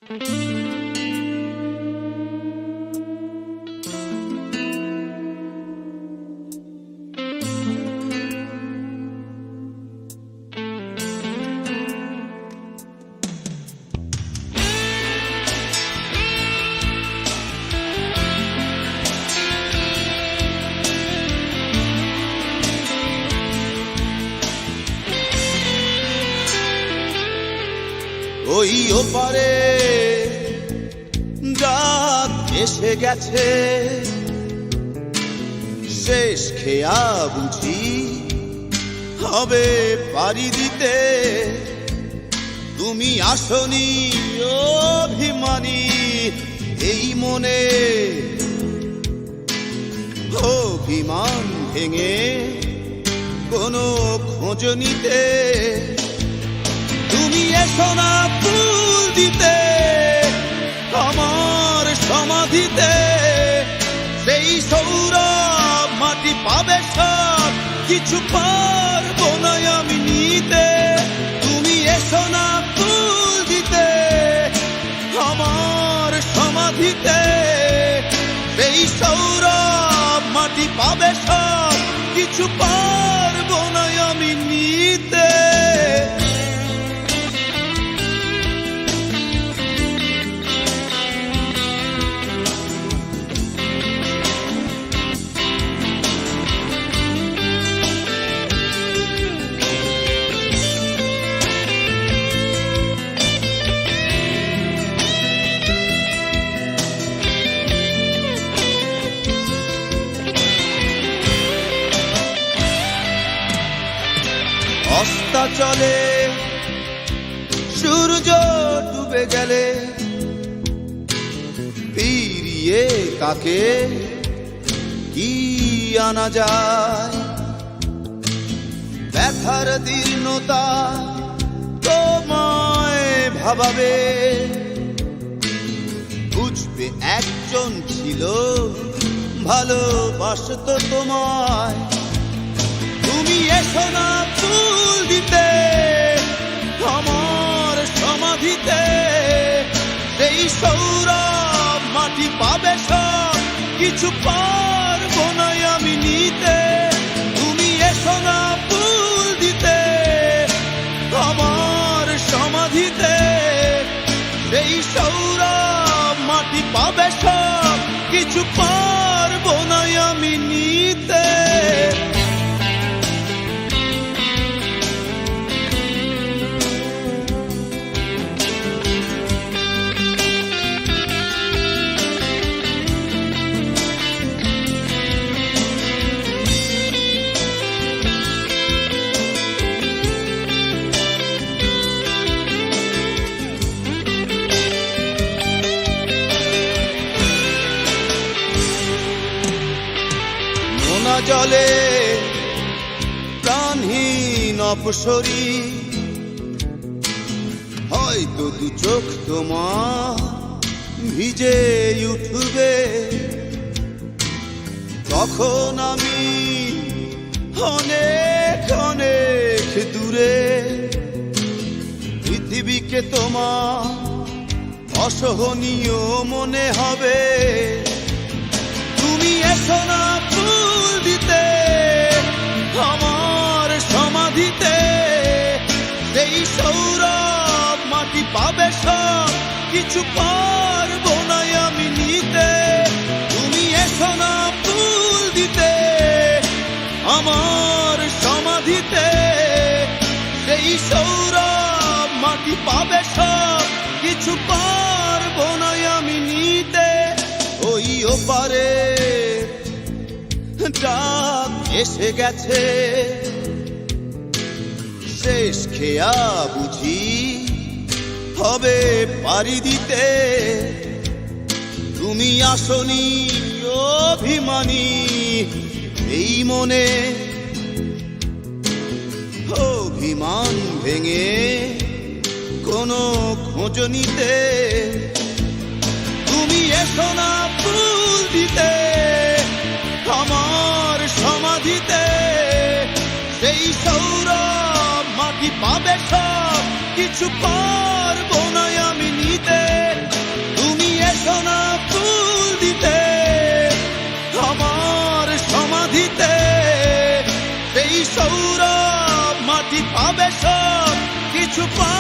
ওই ওপারে রাত এসে গেছে, শেষ খেয়া বুঝি হবে পাড়ি দিতে। তুমি আসনি অভিমানী এই মনে, অভিমান ভেঙে কোনো খোঁজ নিতে। তুমি এসো না ফুল দিতে আমার সমাধিতে, সেই সৌরভ মাটি পাবে সব কিছু পারবো না আমি নিতে। তুমি এসো না ফুল দিতে আমার সমাধিতে, সেই সৌরভ মাটি পাবে সব কিছু পারবো না আমি নিতে। অস্তা চলে সূর্য ডুবে গেলে, ফিরিয়ে কাকে কি আনা যায়। ব্যথার দীর্ণতা তোমায় ভাবাবে, বুঝবে একজন ছিল ভালোবাসতো তোমায়। তুমি এসো না ফুল দিতে আমার সমাধিতে, সেই সৌরভ মাটি পাবে সব কিছু পারবো না আমি নিতে। তুমি এসো না ফুল দিতে আমার সমাধিতে, সেই সৌরভ মাটি পাবে সব কিছু পারবো না আমি নিতে। জলে প্রাণহীন অপসরী, হয়তো দু চোখ তোমার ভিজে উঠবে। তখন আমি অনেক অনেক দূরে, পৃথিবীকে তোমার অসহনীয় মনে হবে। তুমি এসো না ফুল দিতে আমার সমাধিতে, সেই সৌরভ মাটি পাবে সব কিছু পারবো না আমি নিতে। তুমি এসো না ফুল দিতে আমার সমাধিতে, সেই সৌরভ মাটি পাবে সব কিছু পারবো না আমি নিতে। ওই ওপারে রাত এসে গেছে, শেষ খেয়া বুঝি হবে পাড়ি দিতে। তুমি আসনি অভিমানী এই মনে, অভিমান ভেঙে কোনো খোঁজ নিতে। তুমি এসো না ফুল দিতে আমার সমাধিতে, সেই সৌরভ মাটি পাবে সব কিছু পারবো না আমি নিতে। ছুপা